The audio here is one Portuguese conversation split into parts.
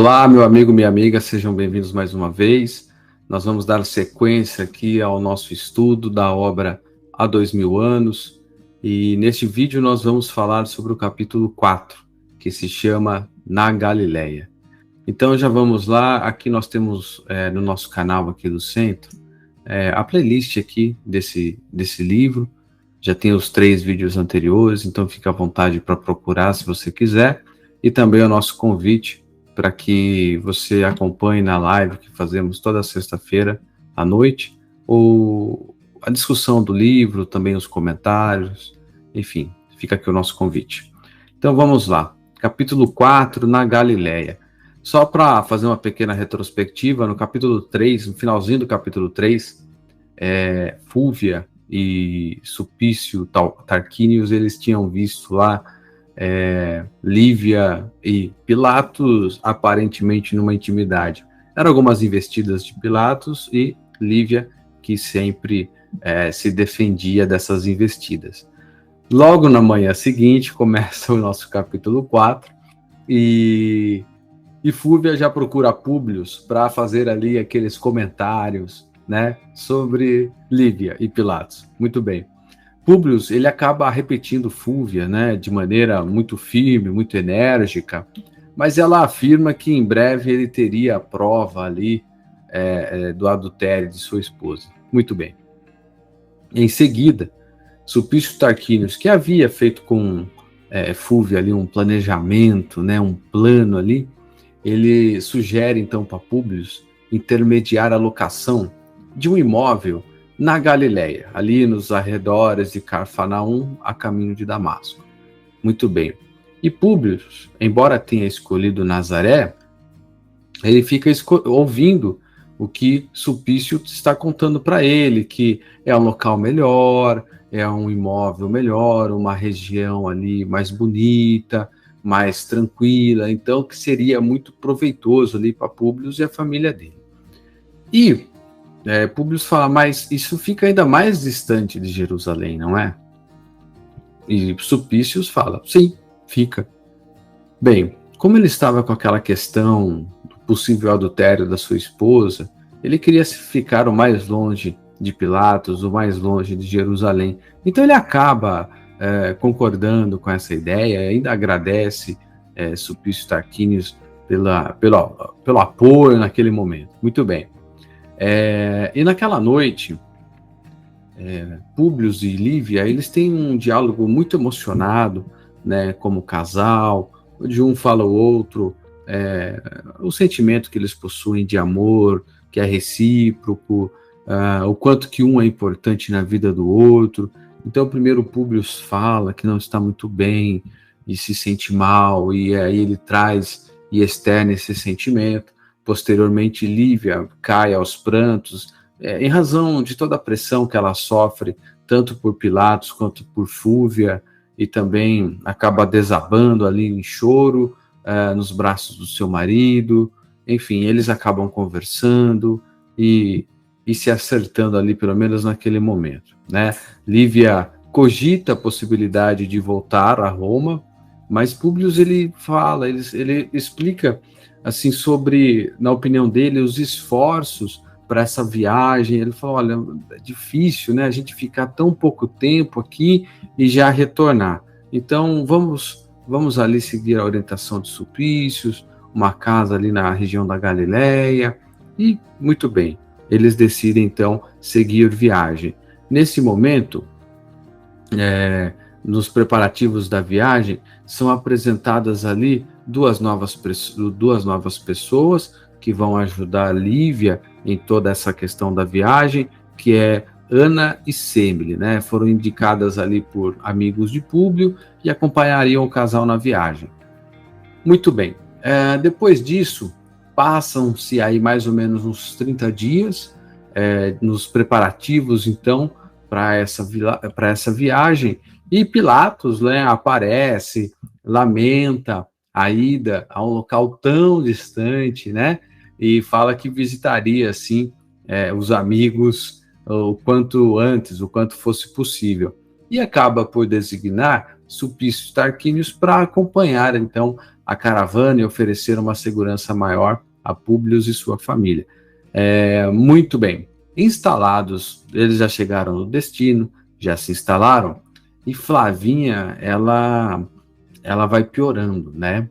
Olá, meu amigo, minha amiga, sejam bem-vindos mais uma vez. Nós vamos dar sequência aqui ao nosso estudo da obra Há 2000 anos, e neste vídeo nós vamos falar sobre o capítulo 4, que se chama Na Galileia. Então já vamos lá, aqui nós temos no nosso canal aqui do Centro, a playlist aqui desse livro. Já tem os 3 vídeos anteriores, então fica à vontade para procurar se você quiser, e também o nosso convite para que você acompanhe na live que fazemos toda sexta-feira à noite, ou a discussão do livro, também os comentários, enfim, fica aqui o nosso convite. Então vamos lá, capítulo 4, na Galileia. Só para fazer uma pequena retrospectiva, no capítulo 3, no finalzinho do capítulo 3, Fúvia e Sulpício Tarquínios, eles tinham visto lá Lívia e Pilatos aparentemente numa intimidade. Eram algumas investidas de Pilatos e Lívia que sempre se defendia dessas investidas. Logo na manhã seguinte começa o nosso capítulo 4 e Fúvia já procura Públio para fazer ali aqueles comentários, né, sobre Lívia e Pilatos. Muito bem. Públio, ele acaba repetindo Fúvia, né, de maneira muito firme, muito enérgica, mas ela afirma que em breve ele teria a prova ali do adultério de sua esposa. Muito bem. Em seguida, Sulpício Tarquínios, que havia feito com Fúvia ali um planejamento, né, um plano ali, ele sugere então para Públio intermediar a locação de um imóvel na Galileia, ali nos arredores de Cafarnaum, a caminho de Damasco. Muito bem. E Públio, embora tenha escolhido Nazaré, ele fica ouvindo o que Sulpício está contando para ele, que é um local melhor, é um imóvel melhor, uma região ali mais bonita, mais tranquila, então que seria muito proveitoso ali para Públio e a família dele. E Públio fala, mas isso fica ainda mais distante de Jerusalém, não é? E Sulpício fala, sim, fica. Bem, como ele estava com aquela questão do possível adultério da sua esposa, ele queria ficar o mais longe de Pilatos, o mais longe de Jerusalém. Então ele acaba concordando com essa ideia, ainda agradece Sulpício Tarquínios pelo apoio naquele momento. Muito bem. E naquela noite, Públio e Lívia, eles têm um diálogo muito emocionado, né, como casal, onde um fala ao outro, o sentimento que eles possuem de amor, que é recíproco, o quanto que um é importante na vida do outro. Então, primeiro Públio fala que não está muito bem e se sente mal, e aí ele traz e externa esse sentimento. Posteriormente, Lívia cai aos prantos, em razão de toda a pressão que ela sofre, tanto por Pilatos quanto por Fúvia, e também acaba desabando ali em choro, nos braços do seu marido. Enfim, eles acabam conversando e se acertando ali, pelo menos naquele momento, né? Lívia cogita a possibilidade de voltar a Roma, mas Públio ele explica assim sobre, na opinião dele, os esforços para essa viagem. Ele falou, olha, é difícil, né, a gente ficar tão pouco tempo aqui e já retornar. Então vamos ali seguir a orientação de Sulpícios, uma casa ali na região da Galileia, e muito bem, eles decidem então seguir viagem. Nesse momento, nos preparativos da viagem, são apresentadas ali duas novas pessoas que vão ajudar Lívia em toda essa questão da viagem, que é Ana e Semele, né? Foram indicadas ali por amigos de Públio e acompanhariam o casal na viagem. Muito bem. Depois disso, passam-se aí mais ou menos uns 30 dias nos preparativos, então, para essa viagem, e Pilatos, né, aparece, lamenta a ida a um local tão distante, né, e fala que visitaria, assim, os amigos o quanto antes, o quanto fosse possível, e acaba por designar Sulpício Tarquínios para acompanhar, então, a caravana e oferecer uma segurança maior a Públio e sua família. Muito bem, instalados, eles já chegaram no destino, já se instalaram, e Flavinha, ela vai piorando, né?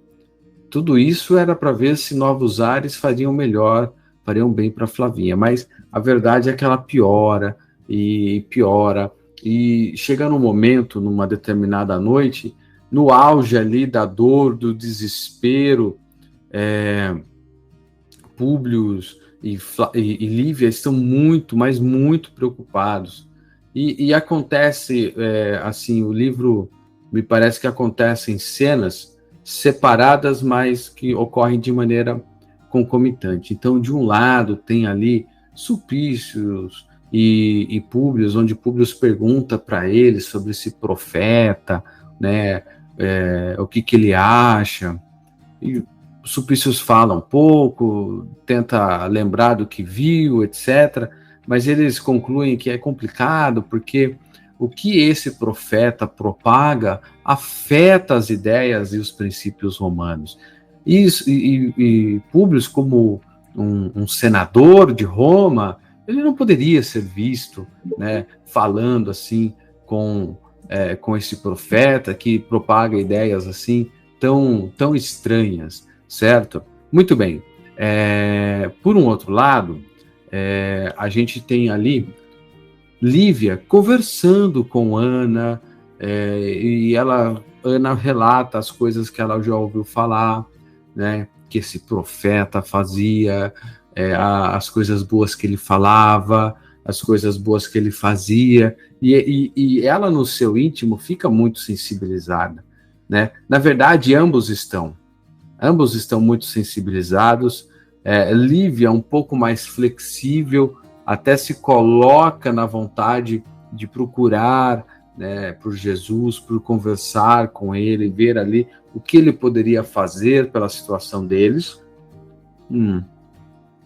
Tudo isso era para ver se novos ares fariam bem para Flavinha, mas a verdade é que ela piora, e chega num momento, numa determinada noite, no auge ali da dor, do desespero, Públio e Lívia estão muito, mas muito preocupados. E acontece, assim, o livro me parece que acontecem cenas separadas, mas que ocorrem de maneira concomitante. Então, de um lado, tem ali Sulpícios e Públio, onde Públio pergunta para ele sobre esse profeta, né, o que ele acha, e Sulpícios fala um pouco, tenta lembrar do que viu, etc., mas eles concluem que é complicado, porque o que esse profeta propaga afeta as ideias e os princípios romanos. E Públio, como um senador de Roma, ele não poderia ser visto, né, falando assim com esse profeta que propaga ideias assim tão estranhas, certo? Muito bem. Por um outro lado, a gente tem ali Lívia conversando com Ana, e Ana relata as coisas que ela já ouviu falar, né? Que esse profeta fazia, as coisas boas que ele falava, as coisas boas que ele fazia, e ela no seu íntimo fica muito sensibilizada, né? Na verdade, ambos estão muito sensibilizados. Lívia um pouco mais flexível, até se coloca na vontade de procurar, né, por Jesus, por conversar com ele, ver ali o que ele poderia fazer pela situação deles.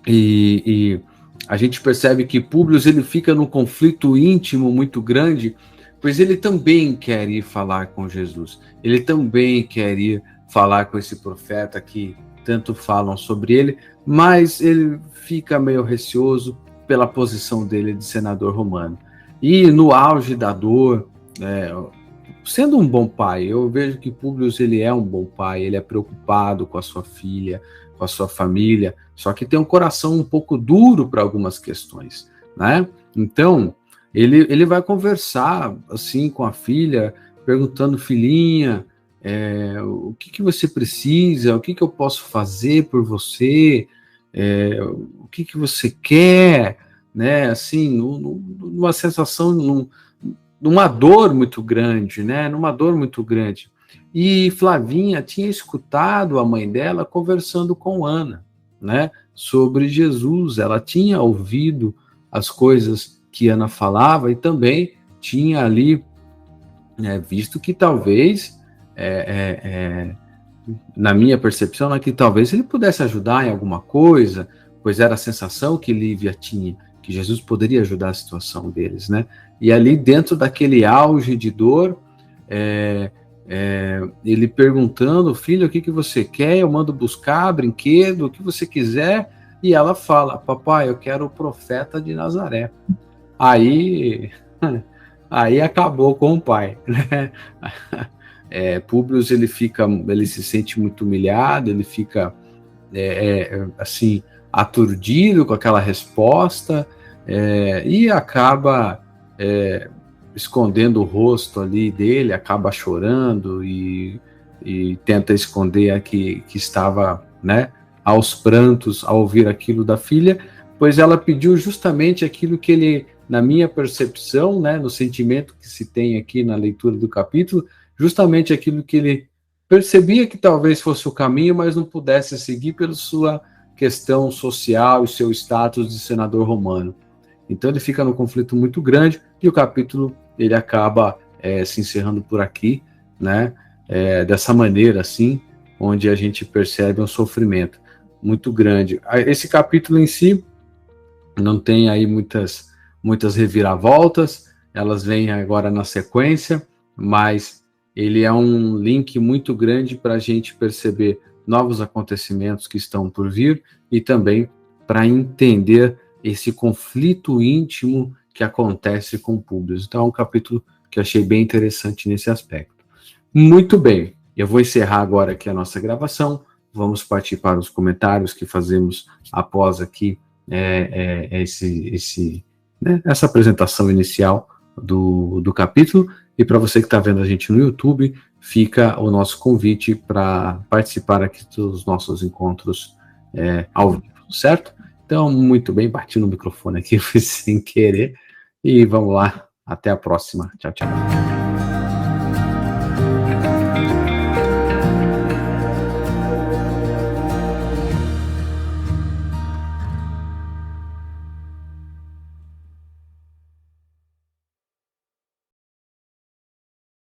E a gente percebe que Públio ele fica num conflito íntimo muito grande, pois ele também quer ir falar com Jesus, ele também quer ir falar com esse profeta que tanto falam sobre ele, mas ele fica meio receoso pela posição dele de senador romano. E no auge da dor, sendo um bom pai, eu vejo que Públio ele é um bom pai, ele é preocupado com a sua filha, com a sua família, só que tem um coração um pouco duro para algumas questões, né? Então, ele vai conversar assim com a filha, perguntando: filhinha, o que você precisa, o que eu posso fazer por você, o que você quer, né? Assim, numa sensação, numa dor muito grande, né? Numa dor muito grande. E Flavinha tinha escutado a mãe dela conversando com Ana, né? Sobre Jesus. Ela tinha ouvido as coisas que Ana falava e também tinha ali visto que talvez, na minha percepção, que talvez ele pudesse ajudar em alguma coisa, pois era a sensação que Lívia tinha, que Jesus poderia ajudar a situação deles, né? E ali dentro daquele auge de dor, ele perguntando: filho, o que você quer? Eu mando buscar brinquedo, o que você quiser. E ela fala: papai, eu quero o profeta de Nazaré. Aí acabou com o pai, né? Públio ele se sente muito humilhado, ele fica assim, aturdido com aquela resposta, e acaba escondendo o rosto ali dele, acaba chorando e tenta esconder que estava, né, aos prantos ao ouvir aquilo da filha, pois ela pediu justamente aquilo que ele, na minha percepção, né, no sentimento que se tem aqui na leitura do capítulo, justamente aquilo que ele percebia que talvez fosse o caminho, mas não pudesse seguir pela sua questão social e seu status de senador romano. Então ele fica num conflito muito grande e o capítulo ele acaba se encerrando por aqui, né? Dessa maneira assim, onde a gente percebe um sofrimento muito grande. Esse capítulo em si não tem aí muitas reviravoltas, elas vêm agora na sequência, mas ele é um link muito grande para a gente perceber novos acontecimentos que estão por vir e também para entender esse conflito íntimo que acontece com Públio. Então, é um capítulo que eu achei bem interessante nesse aspecto. Muito bem, eu vou encerrar agora aqui a nossa gravação, vamos partir para os comentários que fazemos após aqui essa apresentação inicial do capítulo, e para você que está vendo a gente no YouTube, fica o nosso convite para participar aqui dos nossos encontros ao vivo, certo? Então, muito bem, bati no microfone aqui, fui sem querer, e vamos lá, até a próxima. Tchau, tchau.